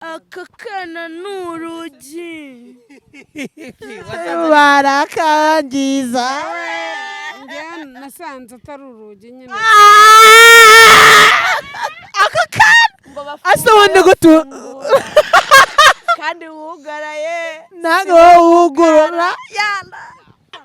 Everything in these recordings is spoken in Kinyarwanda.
aka kana n'urugi barakangiza nasanze atari urugi nyine aka kana asa wundi gutu kandi wugaraye ntago wugurura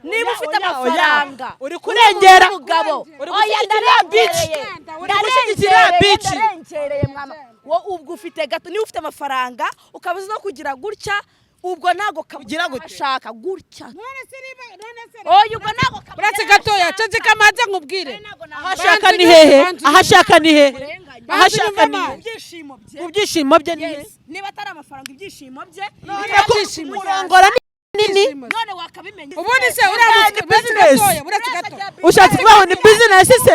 niba ufite amafaranga uri kurengera umugabo oya ndarengereye uri gushyigikira bici ndarengereye mama wo ubwo ufite gato niba ufite amafaranga ukabaza no kugira gutya ubwo nago kugira gute ashaka gutya oya ubwo nago uretse gatoya cece kamaze nkubwire ahashaka ni hehe ahashaka ni hehe ahashaka ni ibyishimo bye ni niba atari amafaranga ibyishimo bye kurongora nini none wakabimenya ubundi se uretse gatoya uretse gato ushatse kubaho ni business se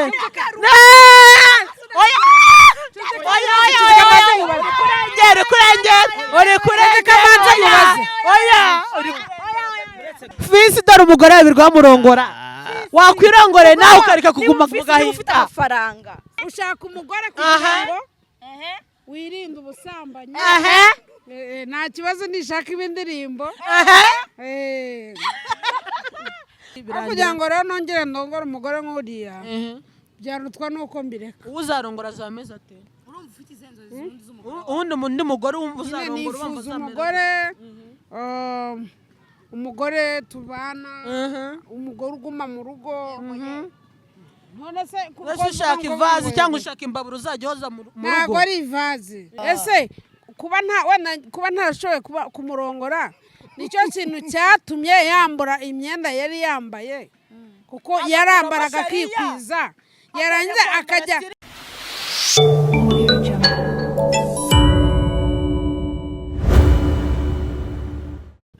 oya kurengera oya Fisi dore umugore babirwa murongora wakwirongore nawe ukareka kuguma mu gahinda ufite amafaranga ushaka umugore kugira ngo wirinde ubusambanyi nta kibazo nishaka ibindirimbo kugira ngo rero nongere ndongore umugore nk'uriya byarutwa nuko mbireka uzarongora zameze ate ubundi undi mugore uzarongora nifuza umugore tubana umugore uguma mu rugo none se ushaka ivazi cyangwa ushaka imbabura uzajya hoza mu rugo ntabwo ari ivazi ese kuba ntarashoboye kumurongora nicyo kintu cyatumye yambura imyenda yari yambaye kuko yarambaraga akikwiza yarangiza akajya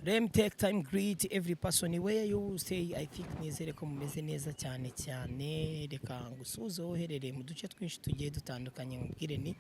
Let me take time greet every person where you say I think nizere ko mumeze neza cyane cyane reka ngusuze uherereye mu duce twinshi tugiye dutandukanye mubwire ni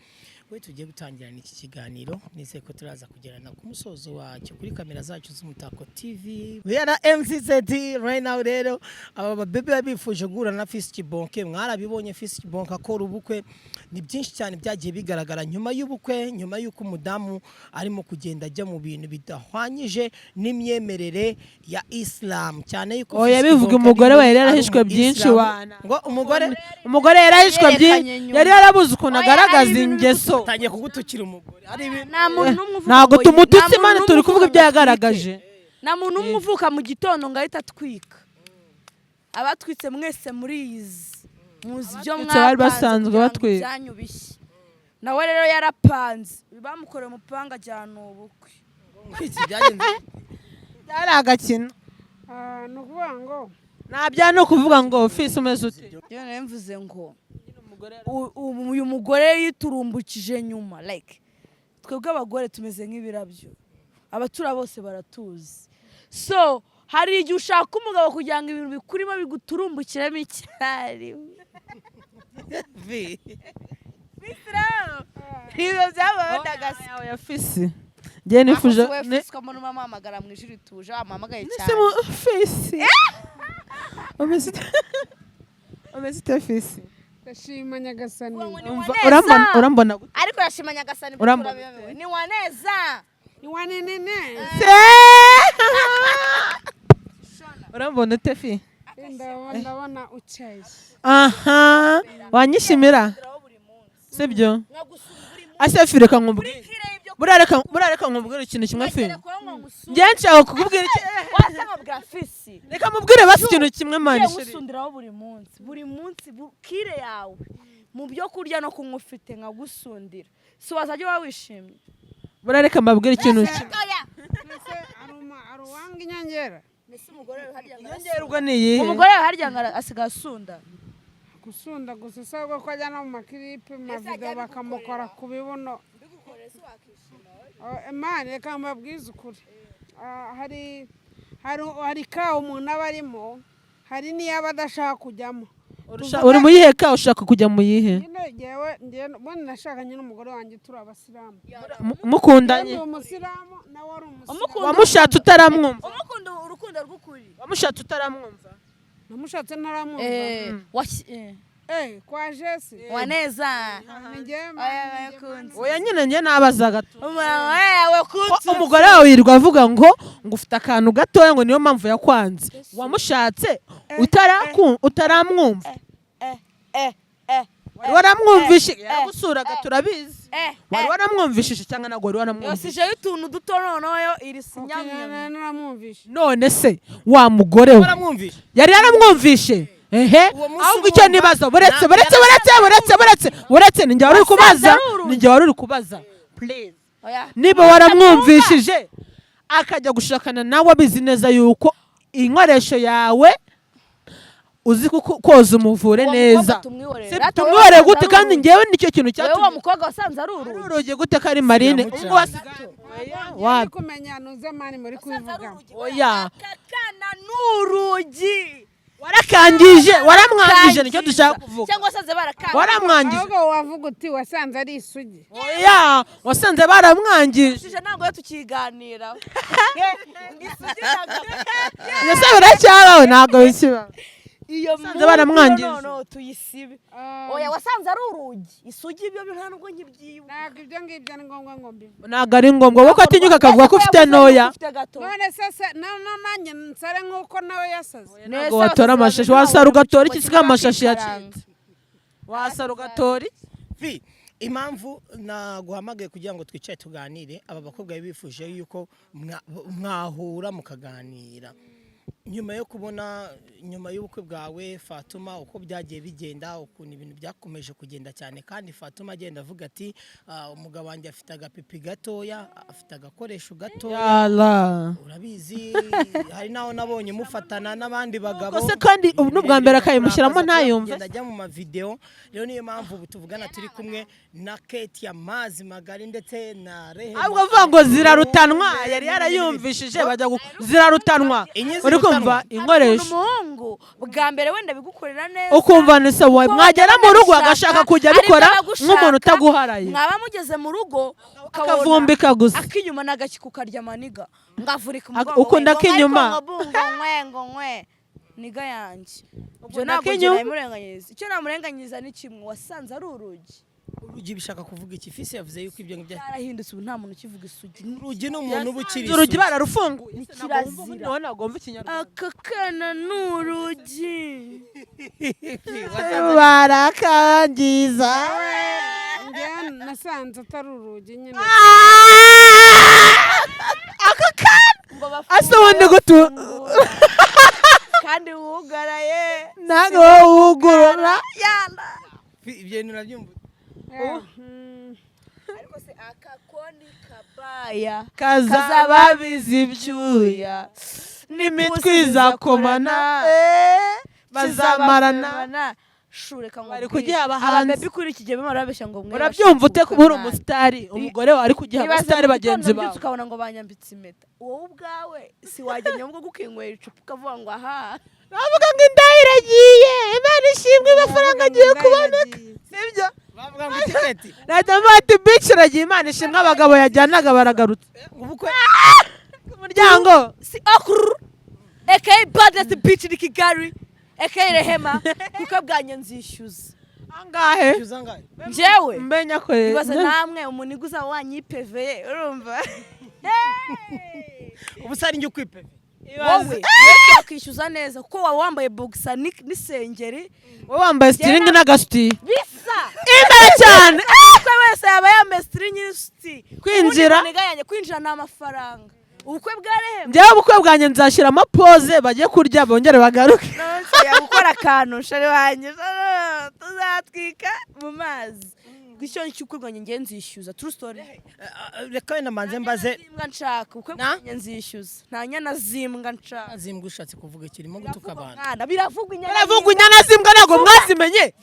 we tugiye gutangirana iki kiganiro nizere ko turaza kugerana ku musozo wacyo kuri kamera zacu z'Umutako TV we are MCZ right now rero aba bebe babifuje guhura na Fisi Kibonke mwarabibonye Fisi Kibonke akora ubukwe ni byinshi cyane byagiye bigaragara nyuma y'ubukwe nyuma y'uko umudamu arimo kugenda ajya mu bintu bidahwanyije n'imyemerere ya Islam cyane yuko oya bivuga umugore we yarahishwe byinshi wana ngo umugore yarahishwe byinshi yari yarabuze ukuntu agaragaza ingeso tangiye kugutukira umugore ari ibintu ntago tumututse imana turi kuvuga ibyo yagaragaje na muntu umuvuka mu gitondo ngahita twika abatwitse mwese murizi muzi byo bari basanzwe batwika nawe rero yarapanze bamukoreye umupanga cyane ubukwe iki byagenze byari agakino ni ukuvuga ngo nabya no kuvuga ngo Fisi umeze ute yo nemvuze ngo uyu mugore yiturumbukije nyuma like twebwe abagore tumeze nk'ibirabyo abatura bose baratuzi so hari igihe ushaka umugabo kugira ngo ibintu bikurimo biguturumbukiremo icyari Niba byabaho ndagasa ya Fisi ngiye nifuje Fisi ko umuntu mamamagara mu ijuru tuje amamagaye cyane Fisi umeze Fisi ndashima nyagasani urambona gute ariko yashima nyagasani ni waneza ni wanenene urambona ute Fi ndabona ucaye aha wanyishimira sibyo ase reka nkubwire burareka nkubwire ikintu kimwe Fi ngiye nshaka kukubwira wasanga Fisi reka mubwire basi ikintu kimwe mani ngusundiraho buri munsi kire yawe mu byo kurya no kunywa ufite nkagusundira si wazajya wawishimye burareka mbabwire ikintu kimwe aruwanga inyongera inyongera ubwo ni iyihe umugore we harya asigaye asunda gusunda gusa usabwa ko ajya no mu makiripe mu mavidewo bakamukora ku bibuno imana reka mbabwize ukuri hari ka umuntu aba arimo hari n'iyo aba adashaka kujyamo uri mu yihe ka ushaka kujya mu yihe mbona nashakanye n'umugore wanjye turi abasilamu mukundanye umusiramu nawe ari umusiramu wamushatse utaramwumva umukunda urukundo rw'ukuri wamushatse utaramwumva namushatse ntaramwumva kwa jesi waneza oya nyine njye nabaza gato wewe kutu umugore wawe yirirwa avuga ngo ufite akantu gatoya ngo niyo mpamvu yakwanze wamushatse utaramwumva wari waramwumvishe yaragusuraga turabizi wari waramwumvishije cyangwa ntabwo wari waramwumvishije yosijeho utuntu duto noneho iri sinyamye none se wa mugore we yari yaramwumvishe ahubwo icyo nibaza buretse ninjye wari uri kubaza niba waramwumvishije akajya gushakana nawe abizi neza yuko inkoresho yawe uzi koza umuvure neza tumwihoreye gute kandi ngewe nicyo kintu cyatumye wowe mukobwa wasanze ari urugi gute kari marine ubwo wari kumenya nuze mani muri kubivuga oya kakana n'urugi waramwangije nicyo dushaka kuvuga cyangwa wasanze barakanga waramwangije ahubwo wavuga uti wasanze ari isugi oya wasanze baramwangije ntabwo yo tukiganira ese biracyabaho ntabwo bikiba iyo wasanze baramwangije no tuyisibe oya wasanze ari urugi isugi ibyo nta nubwo nkibyiwe ntabwo ibyo ngibyo ni ngombwa ngo mbivuge ntabwo ari ngombwa kuko atinyuka akavuga ko ufite ntoya none se nanjye nsare nk'uko nawe yasaze ntabwo watora amashashi wasara ugatora iki siga amashashi yacitse wasara ugatora iki impamvu naguhamagaye kugira ngo twicare tuganire aba bakobwa bifuje yuko mwahura mukaganira nyuma yo kubona nyuma y'ubukwe bwawe Fatuma uko byagiye bigenda ukuntu ibintu byakomeje kugenda cyane kandi Fatuma agenda avuga ati umugabo wanjye afite agapipi gatoya afite agakoresho gatoya urabizi hari naho nabonye mufatana n'abandi bagabo kose kandi n'ubwa mbere akayimushyiramo ntayumve ajya mu mavideo rero niyo mpamvu tuvugana turi kumwe na Kate y'amazi magari ndetse na Rehema ahubwo avuga ngo zirarutanwa yari yarayumvishije bajya zirarutanwa uri kumva inkoresho umuhungu bwa mbere wenda bigukorera neza ukumva ni se wowe mwagera mu rugo agashaka kujya bikora nk'umuntu utaguharaye mwaba mugeze mu rugo akavumbika gusa akinyuma n'agaki kukarya maniga ngavurika umugongo ukunda akinyuma ngo nkwe niga yanjye ibyo ntabwo namurenganyiriza icyo namurenganyiriza ni kimwe wasanze ari urugi urugi bishaka kuvuga iki Fisi yavuze yuko ibyo ngibyo yarahindutse ubu nta muntu ukivuga isugi urugi ni umuntu uba ukiri urugi bararufunguye ni kirazira nagomba ikinyarwanda aka kana n'urugi barakangiza njye nasanze atari urugi nyine aka kana asa wundi gutu kandi wugaraye ntabwo wugurura yanda ibyo bintu nabyumva ariko se akakoni kabaya kazababizi ibyuya n'imitwe izakomana bazamarana shureka ngo bari kugiha abahanzi ababebi kuri iki gihe barabeshya ngo mwe urabyumva ute kuba uri umusitari umugore wawe ari kugiha abasitari bagenzi bawe ukabona ngo banyambitse impeta wowe ubwawe si wajya nyamubwo gukinywera icupa ukavuga ngo aha bavuga ngo indaya iragiye Imana ishimwe amafaranga agiye kuboneka sibyo bavuga ngo tiketi Radamati Beach iragiye Imana ishimwe abagabo yajyanaga baragarutse ubukwe ku muryango si akuru aka baddest beach ni Kigali aka Rehema kuko bwanye nzishyuza angahe njyewe mbenya ko ibaze namwe umuntu uza wanyipeveye urumva ubusari njye ukwipeve wowe wakishyuza neza kuko waba wambaye boxer n'isengeri wowe wambaye string n'agasuti bisa imbere cyane ko wese yaba yambaye string n'isuti kwinjira n'amafaranga ubukwe bwa Rehema njyewe ubukwe bwanjye nzashyiramo pose bajye kurya bongere bagaruke gukora akantu shari wanjye tuzatwika mu mazi icyo cy'ubukwe bwanjye ngiye nzishyuza true story reka wenda manze mbaze zimbwa nshaka ubukwe bwanjye nzishyuza nta nyana zimbwa nshaka zimbwa ushatse kuvuga kirimo gutuka abantu biravugwa inyana zimbwa ntabwo mwazimenye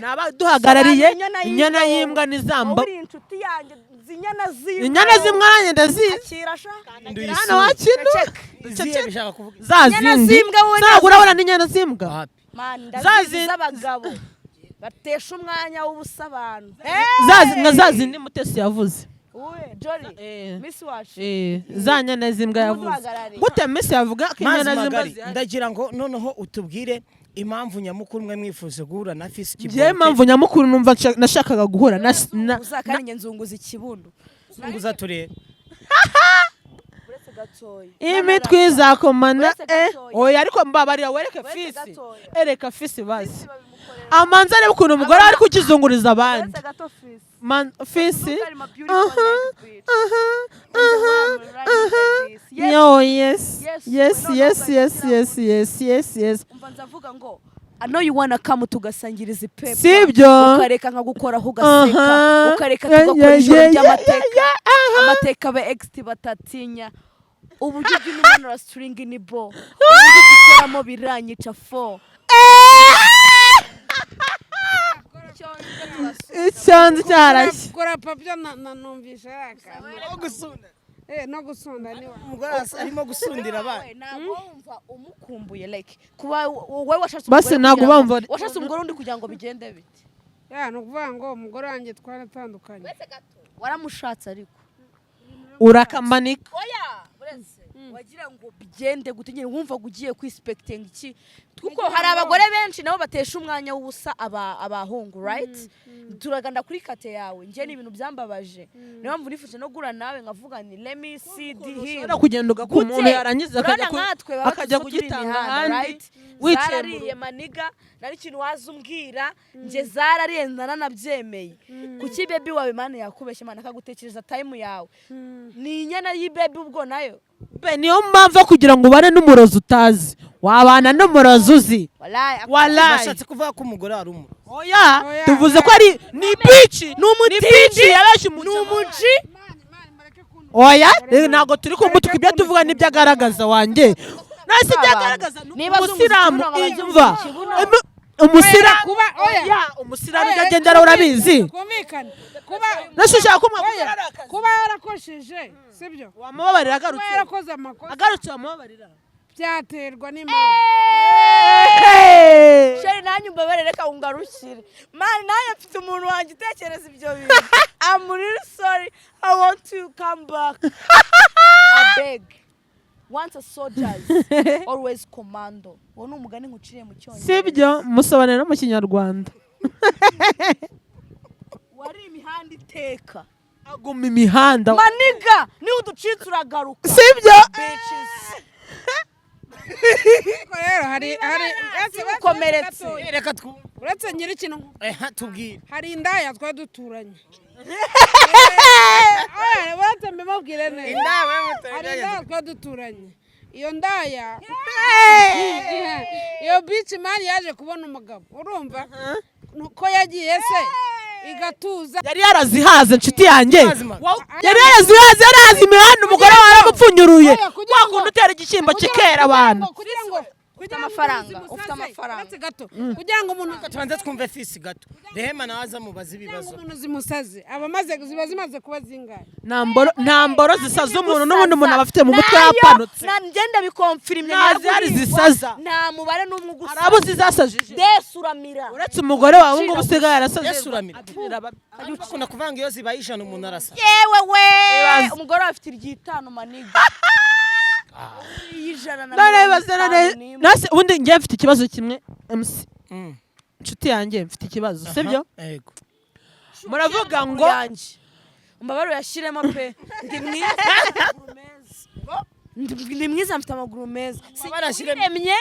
n'abaduhagarariye inyana y'imbwa n'izamba uri inshuti yanjye inyana zimbwa nanjye ndazizi hano wakinu za zindi ntabwo urabona n'inyana zimbwa ndazizi z'abagabo batesha umwanya w'ubusa abantu nka za zindi Mutesi yavuze za nyana zimbwa yavuze gute Messi yavuga ko inyana zimbwa ndagira ngo noneho utubwire impamvu nyamukuru mwe mwifuje guhura na Fisi Kiboke. Ngiye impamvu nyamukuru numva nashakaga guhura na uzakanye nzunguza ikibundo nzunguza turere imitwe izakomana oya ariko mbabarira wereke Fisi ereka Fisi basi amanza arebe ukuntu umugore ari kukizunguriza abandi Fisi yo yes umva nzavuga ngo I know you wanna come tugasangiriza ipepa sibyo ukareka nkagukoraho ugaseka ukareka tugakora ijoro ry'amateka amateka be ext batatinya uburyo bw'umuntu string ni bo uburyo dukoramo biranyica fo icyanzu cyarashye kora papyo nanumvisha akantu gusunda no gusunda ni umugore arimo gusundira abana ntabwo wumva umukumbuye like kuba wowe washatse basi ntabwo bamva washatse umugore undi kugira ngo bigende bite no kuvuga ngo umugore wanjye twaratandukanye waramushatse ariko urakamanika oya wagira ngo bigende gute nyine wumva ugiye kwispecting iki kuko hari abagore benshi nabo batesha umwanya w'ubusa abahungu right turaganda kuri kate yawe nje ni ibintu byambabaje niyo mpamvu nifuje no gura nawe nkavuga ni let me see him kugenda ugakumuntu yarangiza akajya kugitanga handi wicariye maniga nari kintu wazumbwira nje zarariye ndanabyemeye kuki baby wawe mane yakubeshye mana akagutekereza time yawe ni inyana y'baby ubwo nayo niyo mpamvu kugira ngo ubane n'umurozi utazi wabana n'umurozi uzi wallahi bashatse kuvuga ko umugore ari umu oya tuvuze ko ari ni bici n'umutindi yabaje n'umuji oya ntago turi kumutuka ibyo tuvuga n'ibyo agaragaza wanjye nasi byagaragaza umusiramu imva umusiramu umusiramu yagendera urabizi nashaka kuba yarakosheje sibyo wamubabarira agarutse yarakoze amakosa agarutse wamubabarira byaterwa n'impamvu sheri nanyu mbabarire reka ungarukire man nanyu mfite umuntu wanjye utekereza ibyo bintu I'm really sorry I want to come back I beg once a soldiers always commando wowe ni umugani nkuciriye mu cyongereza sibyo musobanura no mu kinyarwanda wari imihanda iteka aguma imihanda maniga ni uducitse uragaruka sibyo rero hari ukomeretse reka uretse nyiri ikintu tubwire hari indaya twari duturanye bate mbibabwire neza hari indaya twari duturanye iyo ndaya iyo bitch mani yaje kubona umugabo urumva ko yagiye se igatuza yari yarazihaze inshuti yanjye yari yarazihaze yarazi imihanda umugore waramupfunyuruye kwa kuntu utera igishyimbo kikera abantu ufite amafaranga gato kugira ngo umuntu tubanze twumve Fisi gato rehema naza mubaza ibibazo umuntu zimusaze ziba zimaze kuba zingahe nta mboro zisaza umuntu n'ubundi umuntu aba afite mu mutwe yapanutse ngenda bikomfirimye zari zisaza nta mubare n'umwe ugusa hari abo zizasajije desuramira uretse umugore wawe ngo ubusigaye arasaze desuramira akunda kuvanga iyo zibaye ijana umuntu arasa yewe we umugore wawe afite iryitanu maniga nase ubundi ngiye mfite ikibazo kimwe MC inshuti yanjye mfite ikibazo sibyo muravuga ngo umubare uyashyiremo pe ndi mwiza mfite amaguru meza barashyiremye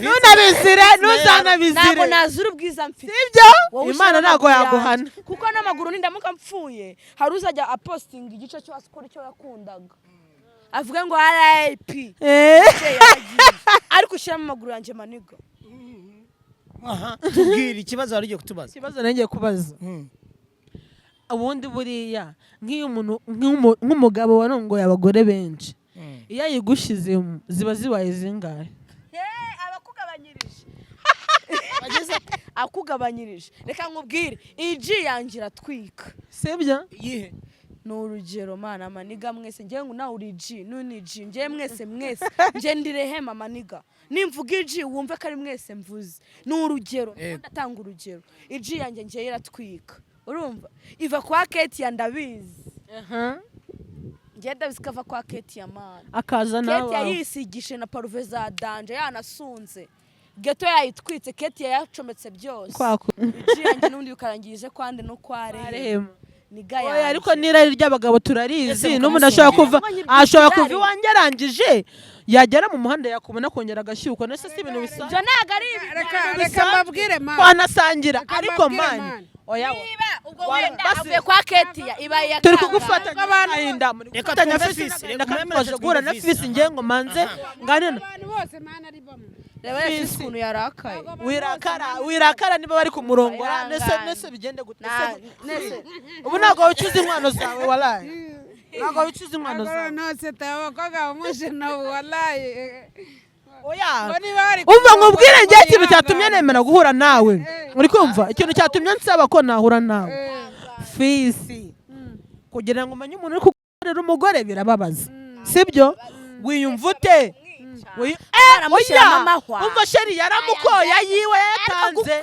ntunabizire ntuzanabizire ntabwo nazura ubwiza mfite sibyo imana ntabwo yaguhana kuko n'amaguru nindamuka mpfuye hari uzajya apostinga igice cyose ukora icyo yakundaga avuga ngo RIP ariko ushyiramo amaguru yanjye maniga tubwire ikibazo wari ugiye kutubaza ikibazo nagiye kubaza ubundi buriya nk'iyo umuntu nk'umugabo warongoye abagore benshi iyo ayigushizemo ziba zibaye zingahe akugabanyirije reka nkubwire iji yangira twika sibyo iyihe ni urugero mana maniga mwese ngewe ngo nawe uri iji nuni iji ngewe mwese nge ndirehema maniga nimvuga iji wumve ko ari mwese mvuze ni urugero ndatanga urugero iji yanjye ngewe iratwika urumva iva kwa Kate ya ndabizi ngewe ndabizi kava kwa Kate ya mana akaza nawe Kate yayisigishe na paruve za danje yanasunze gato yayitwitse keti yayacometse byose yanjye n'undi ukarangirije kwande no kware ni gaya ariko n'irari ry'abagabo turarizi n'umuntu ashobora kuva iwanjye arangije yagera mu muhanda yakubona kongera agashyuko nese si ibintu bisanzwe ibyo ntabwo ari reka mbabwire mani twanasangira ariko mani niba ubwo wenda avuye kwa ketiya ibaye ya turi kugufatanya abantu muri gufatanya Fisi ndakaje guhura na Fisi ngiye ngo manze nganena abantu bose mani ari bamwe reba Fisi ukuntu yarakaye wirakara niba bari kumurongora nese bigende gute ubu ntabwo wicuza inkwano zawe walayi ntabwo wicuza inkwano zawe nose tabakoga umushino walayi umva nkubwire njye ikintu cyatumye nemera guhura nawe uri kumva ikintu cyatumye nsaba ko nahura nawe Fisi kugira ngo umenye umuntu uri kugukorera umugore birababaza sibyo wiyumva ute umva sheri yaramukoya yiwe yatanze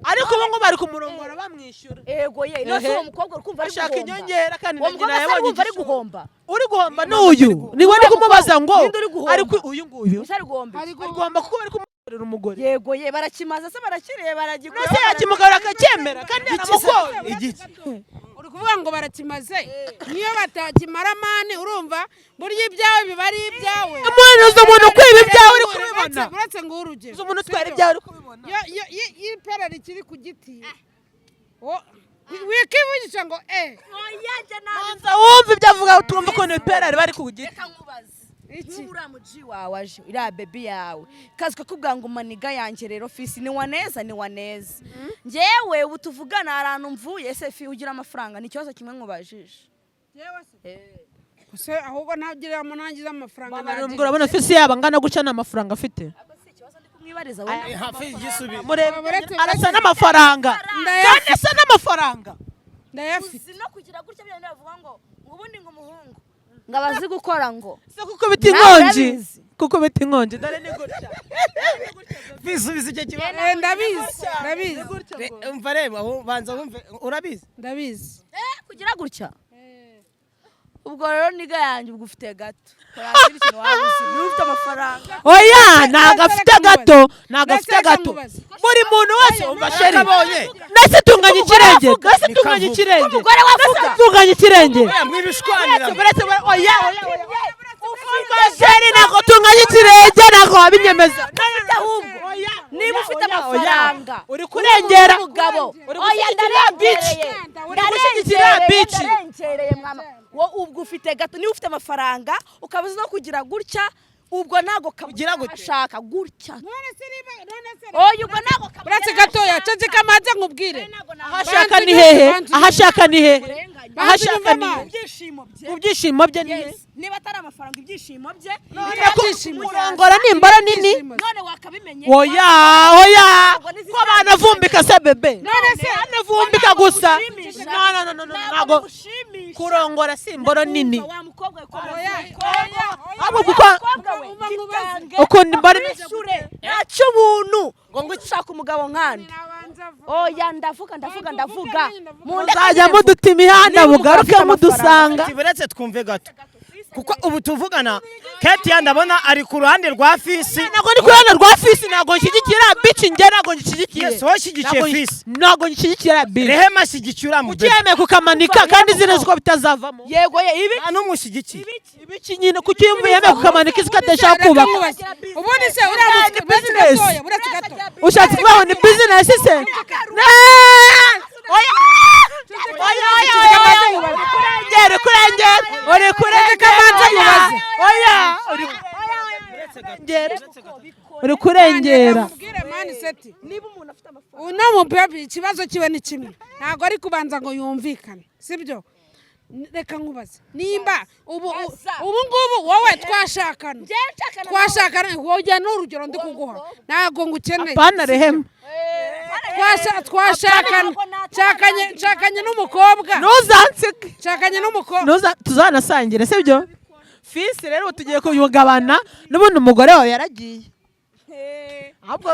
ariko ubu ngubu bari kumurongora bamwishyura ego ye nose uwo mukobwa uri kumva ari ashaka guhomba inyongera kandi nagira yabonye ari guhomba uri guhomba n'uyu niwe ndi kumubaza ngo ariko uyu nguyu ari guhomba ari guhomba kuko bari kumukorera umugore yego ye barakimaza se barakiriye baragikora nose yakimugara akacyemera kandi yaramukoye igiki uri kuvuga ngo barakimaze niyo batakimara mani urumva burya ibyawe biba ari ibyawe umuntu uzi umuntu kwiba ibyawe uri kubibona uretse ngo urugero uzi umuntu utwara ibyawe uri kubibona iyo ipera rikiri ku giti wikivugisha ngo manza wumva ibyo avuga twumva ko ni ipera riba riri ku giti uriya muji wawe aje iriya bebi yawe kazi kakubwira ngo maniga yanjye rero Fisi ni waneza njyewe ubu tuvugana hari ahantu mvuye se fi ugira amafaranga ni ikibazo kimwe nkubajije se ahubwo ntagiriramo nangize amafaranga urabona Fisi yaba angana gutya nta mafaranga afite kumwibariza we hafi igisubizo arasa n'amafaranga kandi asa n'amafaranga ndayafite no kugira gutya byane bavuga ngo ubundi ngo umuhungu ngo abazi gukora ngo se kuko biti inkonji dore ni gutya bisubiza icyo kibazo ndabizi umva reba banza wumve urabizi ndabizi kugira gutya ubwo rero niga yanjye ubwo ufite gato korangira ikintu wabuze ufite amafaranga oya ntago afite gato buri muntu wese umva sheri ndetse tunganya ikirenge umugore wavuga tunganya ikirenge mwibishwanira oya sheri nako tunganya ikirenge nako wabinyemeza ahubwo niba ufite amafaranga uri kurengera umugabo oya ndarengereye ndarengereye mama ubwo ufite gato niba ufite amafaranga ukabuza no kugira gutya ubwo ntago kabugira gute ashaka gutya oya ubwo ntago uretse gatoya cece kamaze nkubwire ahashaka ni hehe ahashaka ni ibyishimo bye ni niba atari amafaranga ibyishimo bye kurongora ni imbara nini none wakabimenye oya ko banavumbika se bebe banavumbika gusa ntago kurongora si imboro nini wa mukobwa ukundi imbara nacyo ubuntu ngo ushaka umugabo nkandi oya ndavuga muzajya muduta imihanda mugaruke mudusanga uretse twumve gato kuko ubu tuvugana Ketiya ndabona ari ku ruhande rwa Fisi ntabwo ndi ku ruhande rwa Fisi ntabwo nshyigikira bici njye ntabwo nshyigikiye so shyigikiye Fisi ntabwo nshyigikira bici rehema ashyigikira mu ukiyemeye kukamanika kandi zireze ko bitazavamo yego ibi n'umushyigikiye ibiki nyine kuki yemeye kukamanika isi katashaka kubaka ubundi se uriya business ushatse kubaho ni business se uri kurengera uno mubebi ikibazo kiwe ni kimwe ntabwo ari kubanza ngo yumvikane sibyo reka nkubaze nimba ubu ngubu wowe twashakana wojya n'urugero ndi kuguha ntabwo ngukeneye apana rehema nshakanye n'umukobwa ntuzanseke nshakanye n'umukobwa tuzanasangire sibyo Fisi rero tugiye kuyugabana n'ubundi umugore wawe yaragiye ahubwo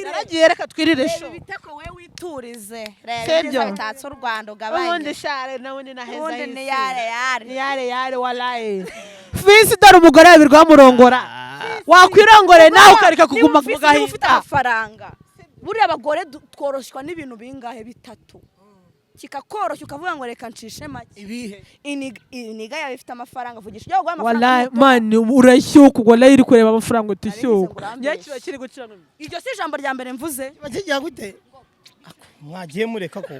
yaragiye reka twirire sho biteko we witurize rero bitatse u Rwanda ugabanye ubundi share nawe ni naheza ubundi ni yare walaye Fisi dore umugore wawe rwamurongora wakwirongore nawe ukareka kuguma mu ufite gahinda. amafaranga buriya abagore tworoshwa n'ibintu bingahe bitatu kikakoroshya ukavuga ngo reka ncishe make. ibihe iniga yawe ifite amafaranga vugisha ujya guha wallahi amafaranga man urashyuka wallahi iri kureba amafaranga utishyuka ngiye kiri gucira iryo si ijambo rya mbere mvuze bakigira gute mwagiye mureka ko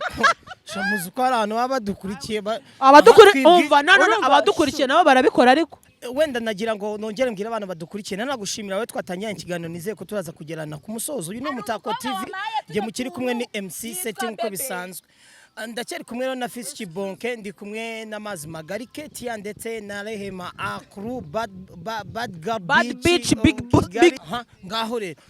shamuzi ko abantu baba badukurikiye abadukurikiye nabo barabikora ariko wenda nagira ngo nongere mbwira abantu badukurikiye nanagushimira we twatangiye ikiganiro nizeye ko turaza kugerana ku musozo uyu ni Umutako TV ngiye mukiri kumwe ni MC setting uko bisanzwe ndacyari kumwe na Fisi Kibonke ndi kumwe n'amazi magari Ketia ndetse na Rehema akuru bad beach big ngaho rero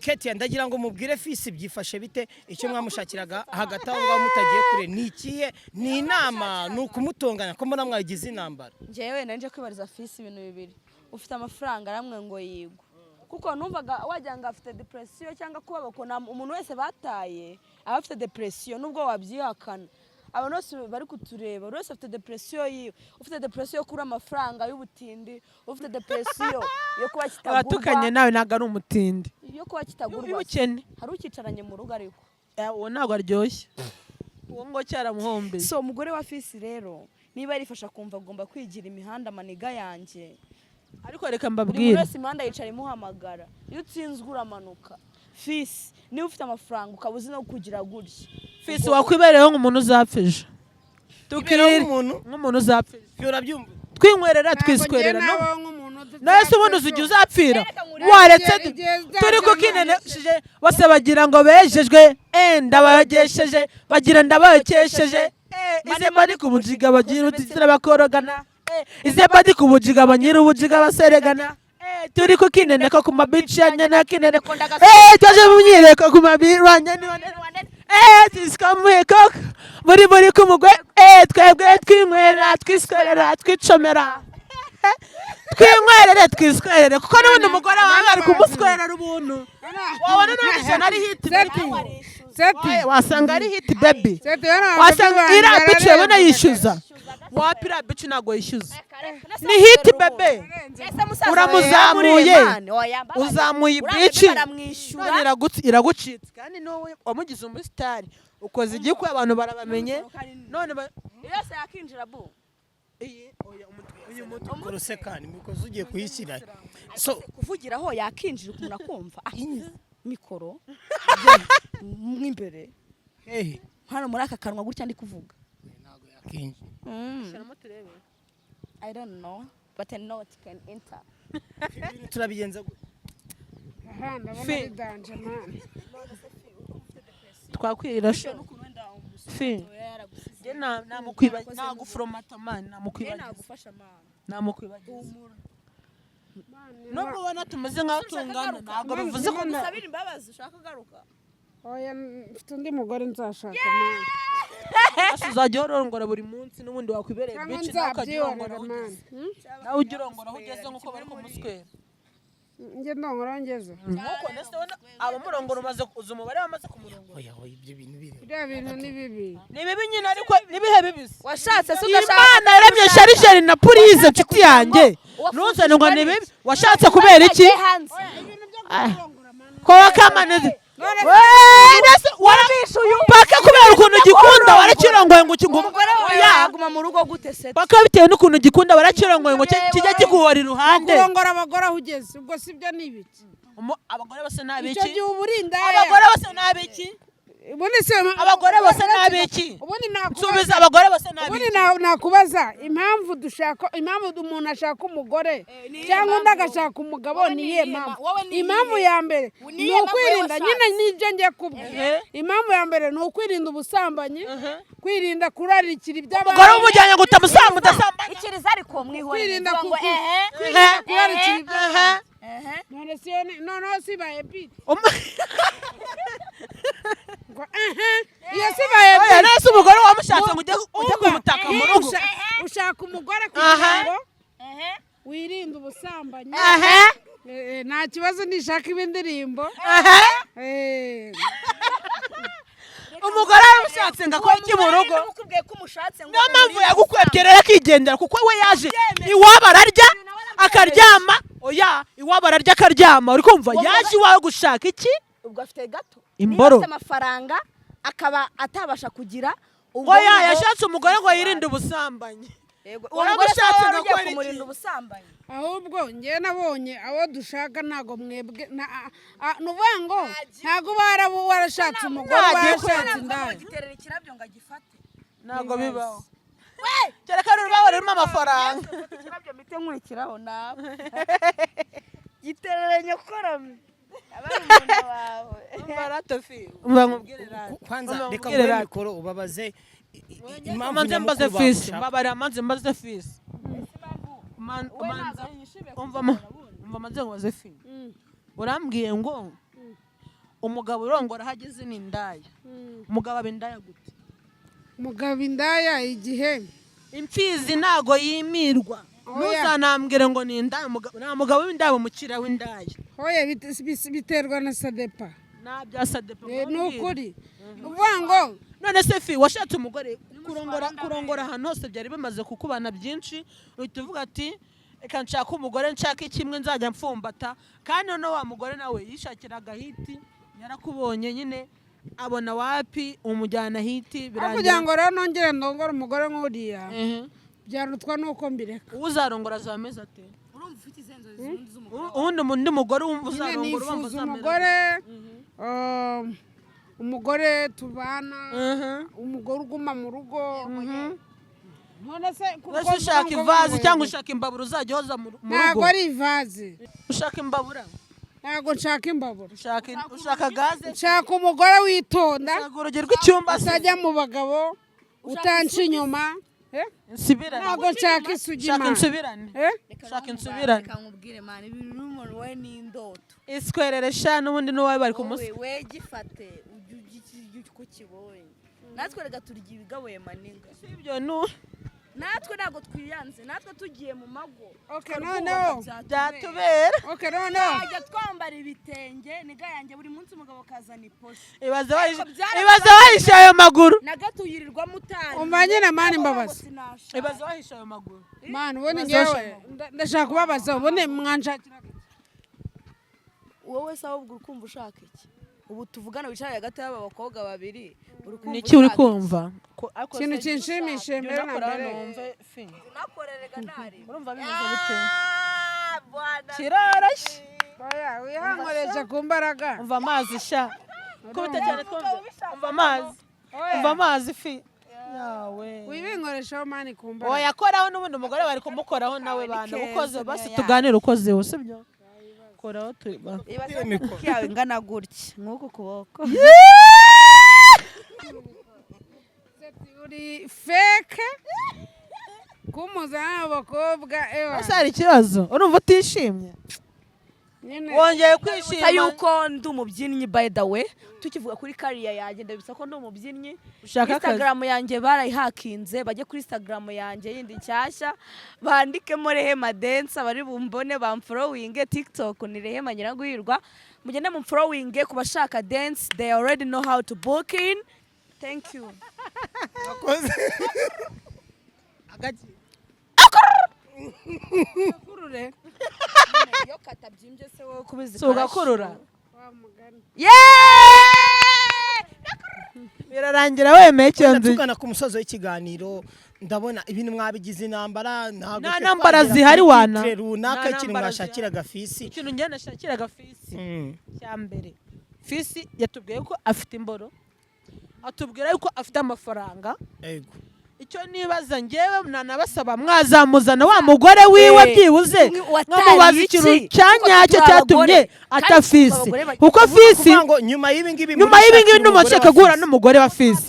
Ketia ndagira ngo mubwire Fisi byifashe bite icyo mwamushakiraga hagati aho ngaho mutagiye kure ni ikihe ni inama ni ukumutonganya ko mbona mwagize inambara njyewe nanje kwibariza Fisi ibintu bibiri ufite amafaranga aramwe ngo yigwa kuko numvaga wajyanga afite depression cyangwa kuba bakona umuntu wese bataye aba afite depression nubwo wabyihakana abantu bose bari kutureba buri wese afite depression yiwe ufite depression yo kuri amafaranga y'ubutindi ufite depression yo kuba kitagurwa abatukanye nawe ntago ari umutindi yo kuba kitagurwa y'ubukene hari ukicaranye mu rugo ariko uwo ntago aryoshye uwo ngo cyaramuhombe so umugore wa Fisi rero niba yarifasha kumva agomba kwigira imihanda maniga yanjye ariko reka mbabwire wese imihanda yicara imuhamagara iyo utsinzwe uramanuka Fisi niba ufite amafaranga ukaba uzi no kugira gutya Fisi wakwibereyeho nk'umuntu uzapfije tukiri nk'umuntu uzapfije urabyumva twinywerera twiswerera nese ubundi uzujya uzapfira waretse turi kukinenesheje bose bagira ngo bejejwe ndabagesheje bagira ndabakesheje ize bari ku bujiga bagira utizira bakorogana ize bari ku bujiga banyira ubujiga baseregana turi kukineneka ku mabici ya nyana kineneko twaje munyireko ku mabirwanya zikomye koko buri kumugwe twebwe twinywera twiswerera twicomera twinywere twiswerere kuko n'ubundi umugore wawe ari kumuswerera ubuntu wabona n'ubundi nari hiti wasanga ari hiti baby wasanga iriya bici yabona yishyuza wapi iriya bici ntabwo yishyuza ni hiti bebe uramuzamuye uzamuye ibici iragucitse kandi n'uwo wamugize umusitari ukoze igikwe abantu barabamenye none yose yakinjira bu urusekani mikoze ugiye kuyishyira so kuvugiraho yakinjira ukuntu akumva mikoro mw'imbere hano muri aka kanwa gutya ndi kuvuga ntago yakinjira I don't know but I know it can enter turabigenza twakwira sho fi namukwibagiza man namukwibagiza nubwo ubona tumeze nk'aho tungana ntabwo bivuze ko musabira imbabazi ushaka garuka oya mfite undi mugore nzashaka man uzajya urongora buri munsi n'ubundi wakwibereye bici nzabyiyorera nawe ujya urongora aho ugeze nk'uko bari kumuswera njye ndongora ngeze nuko nese abamurongora umaze kuza umubare wamaze kumurongora oya ibyo bintu biri biriya bintu ni bibi ni bibi nyine ariko nibihe bibisi washatse se ugashaka Imana yaremye sharijeri na purize nshuti yanjye ntuzane ngo ni bibi washatse kubera iki ko wakamanize paka kubera ukuntu gikunda warakirongoye ngo umugore wawe yaguma mu rugo gute se paka bitewe n'ukuntu gikunda warakirongoye ngo kijya kiguhora iruhande kurongora abagore aho ugeze ubwo sibyo ni ibiki abagore bose nabiki icyo gihe uburinda abagore bose nabiki abagore bose nabiki subiza abagore bose nabiki nakubaza impamvu umuntu ashaka umugore cyangwa undi agashaka umugabo ni iyihe mpamvu impamvu ya mbere ni ukwirinda nyine n'ibyo njye kubwira impamvu ya mbere ni ukwirinda ubusambanyi kwirinda kurarikira iby'abandi umugore w'umujyanye ngo utamusamba udasambanya ikiriza ariko mwihorere kwirinda kurarikira iby'abandi noneho sibaye biti iyo sibaye biti nese umugore wamushatse ngo ujye kumutaka mu rugo ushaka umugore kugira ngo wirinde ubusambanyi nta kibazo nishaka ibindirimbo umugore wamushatse ngo akore iki mu rugo niyo mpamvu yagukwegerera akigendera kuko we yaje iwabo ararya akaryama oya iwabo ararya akaryama uri kumva yaje iwawe gushaka iki ubwo afite gato imboro afite amafaranga akaba atabasha kugira oya yashatse umugore ngo yirinde ubusambanyi waramushatse ngo kumurinda ubusambanyi ahubwo njye nabonye abo dushaka ntago mwebwe nuvuga ngo ntago barabo warashatse umugore warashatse indaya giterera ikirabyo ngo agifate ntago bibaho kereka rurabo rurimo amafaranga ikirabyo mite nkurikiraho nawe giterera nyokorame abari umuntu wawe baratofi mbamubwire kwanza reka ngure mikoro ubabaze impamvu mbaze Fisi mbabarira manze mbaze Fisi umva manze ngoze Fisi urambwiye ngo umugabo urongora hageze ni indaya umugabo abindaya gute umugabo indaya igihe imfizi ntago yimirwa ntuzanambwire ngo ni indaya nta mugabo w'indaya umukira w'indaya hoye biterwa na sadepa nta bya sadepa ni ukuri uvuga ngo none se Fi washatse umugore kurongora ahantu hose byari bimaze kukubana byinshi uhita uvuga ati reka nshaka umugore nshaka ikimwe nzajya mfumbata kandi noneho wa mugore nawe yishakiraga hiti yarakubonye nyine abona wapi umujyana hiti birangira kugira ngo rero nongere ndongore umugore nk'uriya byarutwa nuko mbireka uzarongora azameze ate urumva ufite izenzo z'undi z'umugore undi mugore wumva uzarongora urumva umugore umugore tubana umugore uguma mu rugo none se kuko ushaka ivaze cyangwa ushaka imbabura uzajya hoza mu rugo ntago ari ivaze ushaka imbabura ntago nshaka imbabura ushaka gaze nshaka umugore witonda ushaka urugero rw'icyumba asajya mu bagabo utanca inyuma ntago nshaka isugi shaka insubirane shaka insubirane reka nkubwire mani ibintu n'umuntu we ni indoto iskwereresha n'ubundi n'uwawe bari kumusa we gifate ujye uko kibonye natwe reka turya ibigabuye maninga sibyo natwe ntabwo twiyanze natwe tugiye mu mago noneho byatubera noneho ajya twambara ibitenge niga yanjye buri munsi umugabo akazana iposhe ibaze wahisha ayo maguru na gato yirirwa mutari umanye na mani mbabaza ibaze wahisha ayo maguru mani ubone ngewe ndashaka kubabaza ubone mwanshakira wowe se ahubwo ukumva ushaka iki ubu tuvugana wicaye hagati y'aba bakobwa babiri niki uri kumva ikintu kinshimishije mbere na mbere unakorerega ntari urumva bimeze bite kiroroshye oya wihankoresha ku mbaraga umva amazi sha kubita cyane umva amazi Fi yawe wibinkoreshaho mani ku mbaraga oya koraho n'ubundi umugore bari kumukoraho nawe bana ukoze basi tuganire ukozeho sibyo koraho tuba yawe ingana gutya nk'uku kuboko uri feke kumuzana abakobwa ese hari ikibazo urumva utishimye wongeye kwishima yuko ndi umubyinnyi by the way tukivuga kuri kariya yanjye ndabisa ko ndi umubyinnyi Instagram yanjye barayihakinze bajye kuri Instagram yanjye yindi nshyashya bandikemo Rehema Dance bari bumbone bamfollowinge TikTok ni Rehema Nyiraguhirwa mugende mumfollowinge ku bashaka dance they already know how to book in. Thank you. kurure yo katabyimbye se wowe kubizi ugakurura yeah birarangira wemeye cyonzi tugana ku musozo w'ikiganiro ndabona ibintu mwabigize intambara nta ntambara zihari wana runaka ikintu mwashakiraga Fisi ikintu njye nashakiraga Fisi cya mbere Fisi yatubwiye ko afite imboro atubwira yuko afite amafaranga yego icyo nibaza ngewe nanabasaba mwazamuzana wa mugore wiwe byibuze nkamubaza ikintu cyanyacyo cyatumye ata Fisi kuko Fisi nyuma y'ibingibi n'umushaka guhura n'umugore wa Fisi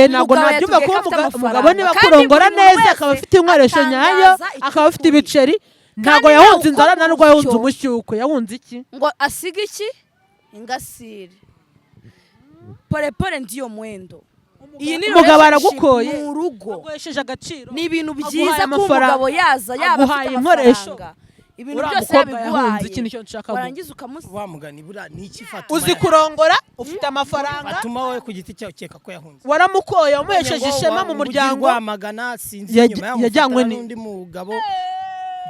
ntabwo nabyumva ko umugabo niba kurongora neza akaba afite inkoresho nyayo akaba afite ibiceri ntabwo yahunze inzara ntabwo yahunze umushyuko yahunze iki ngo asiga iki ingasire pole ndiyo mwendo iyi ni umugabo aragukoye mu rugo aguhesheje agaciro ni ibintu byiza ko umugabo yaza yaba afite amafaranga ibintu byose yabiguhaye warangiza ukamusiga wamugani bura niki fata uzi kurongora ufite amafaranga atuma wowe ku giti cyawe ukeka ko yahunze waramukoye wamuhesheje ishema mu muryango wamagana sinzi inyuma yajyanywe n'undi mugabo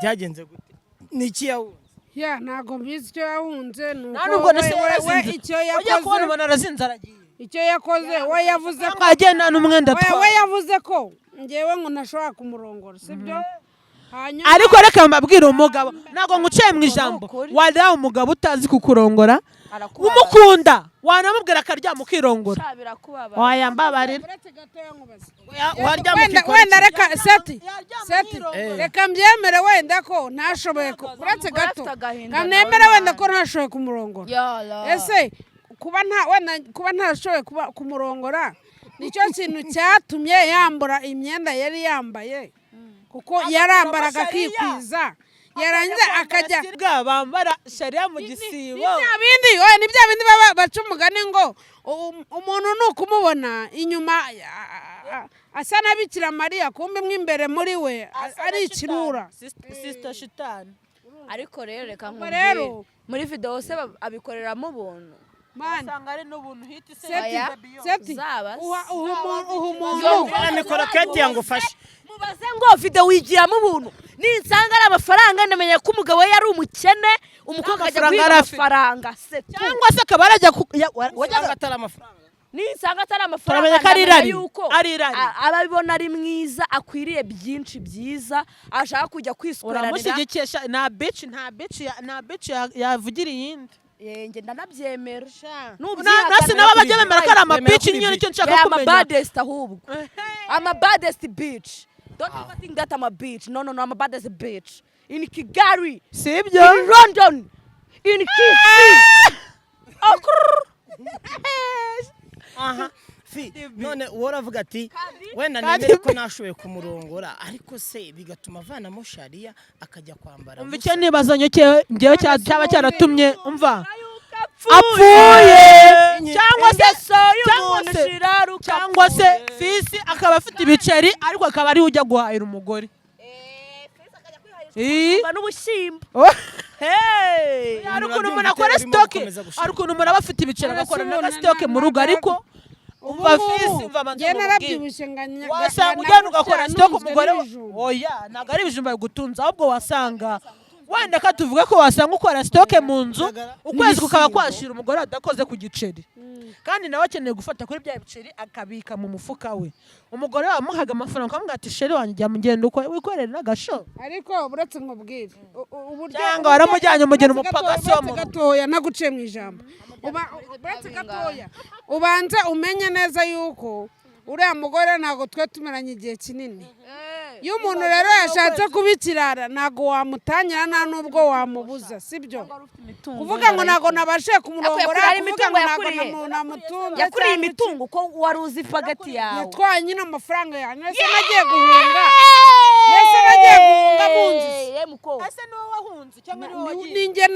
byagenze gute niki yawunze ya ntago mbizi icyo yahunze nta nubwo nese we warazinze icyo ujya kubona yakoze ubona arazinze aragiye icyo yakoze we yavuze ko cyangwa agenda n'umwenda we atwaye yavuze ko ngewe ngo ntashobora kumurongora sibyo hanyuma ariko reka mbabwire umugabo ntabwo nguciye mu ijambo wada umugabo utazi kukurongora umukunda wanamubwira akaryama ukirongora wayambabarira uretse gatoya nkubaze waryama ukikora wenda reka seti reka mbyemere wenda ko ntashoboye uretse gato kanemere wenda ko ntashoboye kumurongora ese kuba ntashoboye kumurongora nicyo kintu cyatumye yambura imyenda yari yambaye kuko yarambaraga akikwiza yarangiza akajya bambara shariya mu gisibo ni bya bindi baca umugani ngo umuntu ni ukumubona inyuma asa na Bikira Mariya kumbe mo imbere muri we ari ikirura sister shitani ariko rero reka nkubwire muri video se abikoreramo ubuntu usanga ari n'ubuntu hiti seti mikoro keti yangufashe mubaze ngo video wigiramo ubuntu ninsanga ari amafaranga ndamenye ko umugabo we yari umukene umukobwa ajya kwiga amafaranga cyangwa se akaba arajya wajyaga atari amafaranga ninsanga atari amafaranga ababibona ari mwiza akwiriye byinshi byiza ashaka kujya kwisukuranira uramushyigikisha nta bitch yavugira iyindi nge ndanabyemera nasi nabo bajya bemera ko ari amabici niyo nicyo nshaka kumenya amabadest ahubwo amabadest bitch don't ever think that I'm a bitch no I'm a baddest bitch in Kigali sibyo in London in Fisi aha none woravuga ati wenda nemere ko nashoboye kumurongora ariko se bigatuma avanamo shariya akajya kwambara umva icyo nibazanye ngewe cyaba cyaratumye umva apfuye cyangwa se Fisi akaba afite ibiceri ariko akaba ari ujya guhahira umugore n'ubushyimbo hari ukuntu umuntu akora sitoke hari ukuntu umuntu aba afite ibiceri agakora na sitoke mu rugo ariko umva Fisi umva manza narabyibushye wasanga ujyana ugakora sitoke umugore oya ntabwo ari ibijumba bigutunze ahubwo wasanga wenda ko tuvuga ko wasanga ukora sitoke mu nzu ukwezi kukaba kwashira umugore adakoze ku giceri kandi nawe akeneye gufata kuri bya biceri akabika mu mufuka we umugore wamuhaga amafaranga akamubwira ati sheri wanjye jya mugenda wikorere n'agasho ariko buretse nkubwire cyangwa waramujyanye umugeni umupagasi wo mu gatoya naguciye mu ijambo buretse gatoya ubanze umenye neza yuko uriya mugore ntabwo twe tumeranye igihe kinini iyo umuntu rero yashatse kuba ikirara ntabwo wamutangira nta n'ubwo wamubuza sibyo kuvuga ngo ntabwo nabashe kumurongora kuvuga ngo ntabwo namutunga yakuriye imitungo uko wari uzi fagati yawe yatwaye nyine amafaranga yanyu ese nagiye guhunga mu nzu ese ni wowe wahunze cyangwa ni wowe wagiye ni njye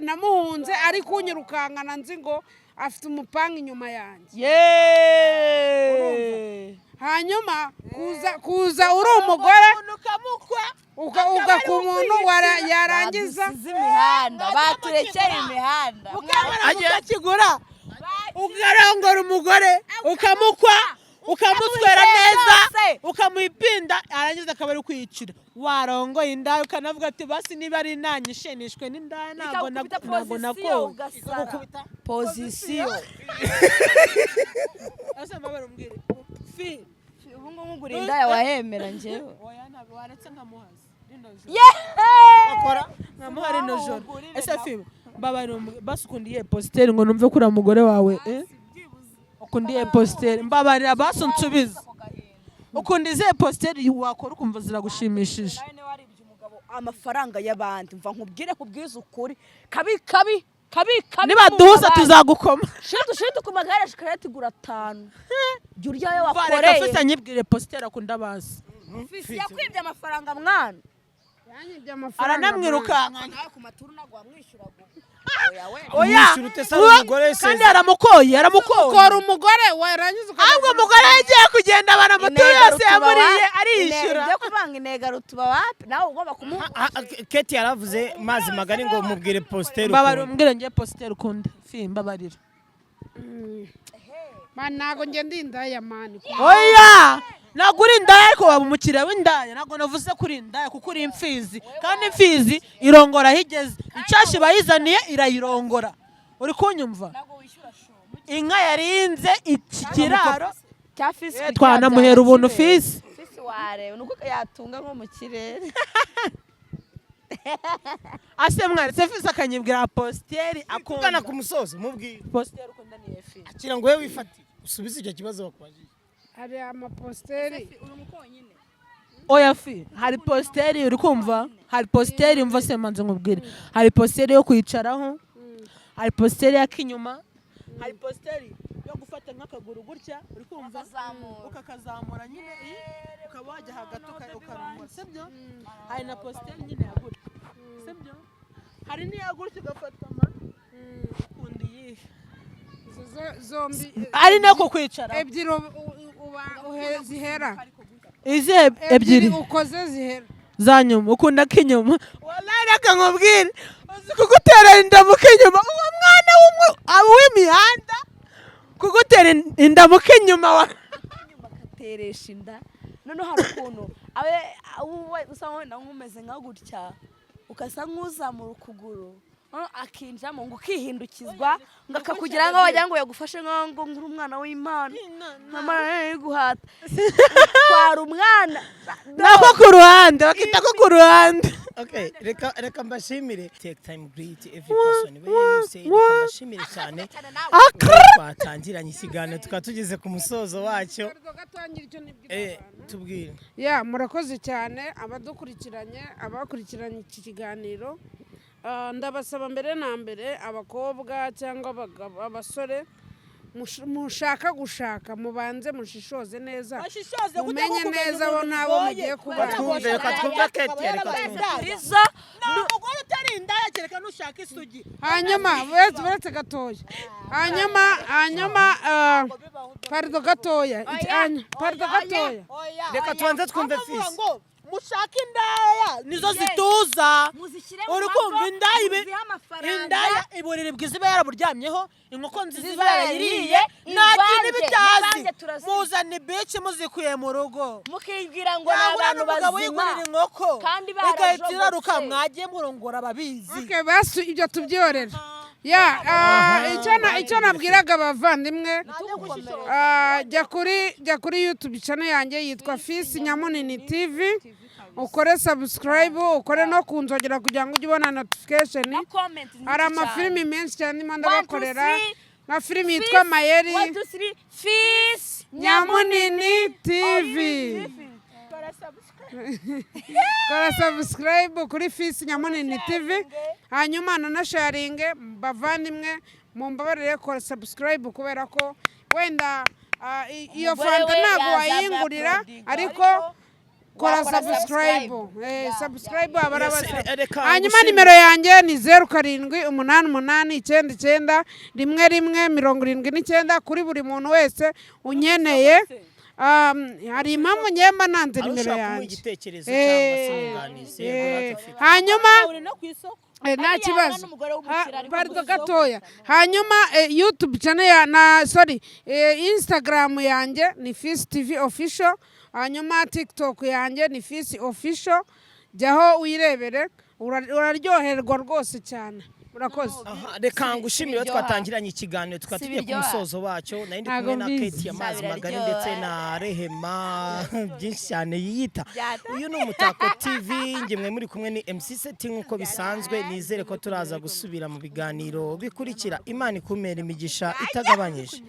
namuhunze ari kunyirukankana nzi ngo afite umupanga inyuma yanjye hanyuma kuza uri umugore ugaka umuntu yarangiza z'imihanda baturekeye imihanda ukakigura ukarongora umugore ukamukwa ukamutwera neza ukamuipinda arangiza akaba ari kwiyicira warongoye indaya ukanavuga ati basi niba ari nanyishenishwe n'indaya ntabwo nako pozisiyo asa mabara umbwire fi ubu ngubu ngura indaya wahemera njyewe oya ntabwo waretse nkamuhaza bakora nkamuha rino joro ese fi basi ukundiye positeri ngo numve kuri umugore wawe ukundiye positeri mbabarira basi unsubize ukundize positeri wakora ukumva ziragushimishije amafaranga y'abandi mva nkubwire kubwiza ukuri kabi niba duhuza tuzagukoma shira ku magare shikarete igura 5 jya uryayo wakoreye reka fisa nyibwire positeri akunda basi Fisi yakwibye amafaranga mwana aranamwirukanka nawe ku maturu nagwa wamwishyura oya kandi aramukoye ukora umugore warangiza ahubwo umugore yagiye kugenda baramutura yose yamuriye ariyishyura ibyo kubanga intega rutuba wapi nawe ugomba kumuha Keti yaravuze mazi magari ngo mubwire positeri mbabarira umbwire ngiye positeri ukunda fi mbabarira ntago njye ndi indaya mani oya ntabwo uri indaya ariko waba umukiriya w'indaya. Ntabwo navuze kuri indaya kuko uri imfizi, kandi imfizi irongora aho igeze. Inshashi bayizaniye irayirongora. Uri kunyumva? Inka yarinze iki kiraro cya Fisi twanamuhera ubuntu Fisi. Fisi wareba nuko yatunga nko mu kirere. Ase mwaretse Fisi akanyibwira posteri akugana ku musozo mubwire. Posteri ukunda ni Fisi. Akira ngo wewe wifate usubize icyo kibazo bakubajije. hari amaposteri Oya fi, hari posteri uri kumva? Hari posteri umva se manze nkubwire. Hari posteri yo kwicaraho. Hari posteri y'inyuma. Hari posteri yo gufata nk'akaguru gutya, uri kumva? Ukakazamura nyine ukaba wajya hagati ukarumwa, sibyo? Hari na posteri nyine ya gutya, sibyo? Hari n'iya gutya ugafata ukundi yihe. zombi Ari nako kwicara. ebyiri zihera Izi ebyiri ukoze zihera zanyuma ukunda k'inyuma. Wallahi reka nkubwire uzi kugutera inda mu k'inyuma uwo mwana w'imihanda kugutera inda mu k'inyuma Teresha inda none hari ukuntu abe usanga wenda nk'umeze nka gutya ukasa nk'uzamura ukuguru akinjamo ngo ukihindukizwa ngo akakugira ngo wagira ngo yagufashe ngo ngura umwana w'Imana namara yiguhata kwara umwana nako ku ruhande bakita ko ku ruhande. Okay, reka mbashimire. Take time greet every person where you say reka mbashimire cyane. Twatangiranye ikiganiro tukaba tugeze ku musozo wacyo. Tubwire. ya murakoze cyane abadukurikiranye abakurikiranye iki kiganiro. Ndabasaba mbere na mbere abakobwa cyangwa abagabo abasore mushaka gushaka mubanze mushishoze neza mumenye neza abo nabo mugiye kubana. Twumve Kate izo umugore utari indaya kereka nushaka isugi. hanyuma buretse gatoya hanyuma pardon gatoya reka tubanze twumve Fisi. Mushaka indaya nizo zituza. Uri kumva indaya iburiri bwiza iba yaraburyamyeho, inkoko nziza iba yarayiriye, nta kintu bitazi. Muzana ibici muzikuye mu rugo mukibwira ngo n'abantu bazima inkoko kandi igahita iraruka mwagiye murongora ababizi. Okay, basi ibyo tubyorera. Icyo nabwiraga abavandimwe jya kuri YouTube channel yanjye yitwa Fisi Nyamunini TV, ukore subscribe, ukore no kunzogera kugira ngo ujye ubona notification. Hari amafilimi menshi cyane ndimo bakorera nka filimi yitwa Mayeri. Fisi Nyamunini TV. Kora subscribe kuri Fisi Nyamunini TV, hanyuma na sharing bavandimwe mumbabarire kora subscribe kubera ko wenda iyo fanta ntabwo wayingurira ariko kora subscribe. Subscribe abarabaza. Hanyuma nimero yanjye ni 0788991179 kuri buri muntu wese unyeneye. Hari impamvu nyemba nanze nimero yanjye. Hanyuma nta kibazo pardon gatoya. Hanyuma YouTube channel Instagram yanjye ni Fisi TV official, hanyuma TikTok yanjye ni Fisi official. Jyaho wirebere uraryoherwa rwose cyane. Murakoze. Reka ngushimire twatangiranye ikiganiro tukatugiye ku musozo wacyo. Nari ndi kumwe na Kate amazi magari ndetse na Rehema byinshi cyane yiyita. Uyu ni Umutako TV, ngemwe muri kumwe ni MC Setting uko bisanzwe. Nizere ko turaza gusubira mu biganiro bikurikira. Imana ikumera imigisha itagabanyije.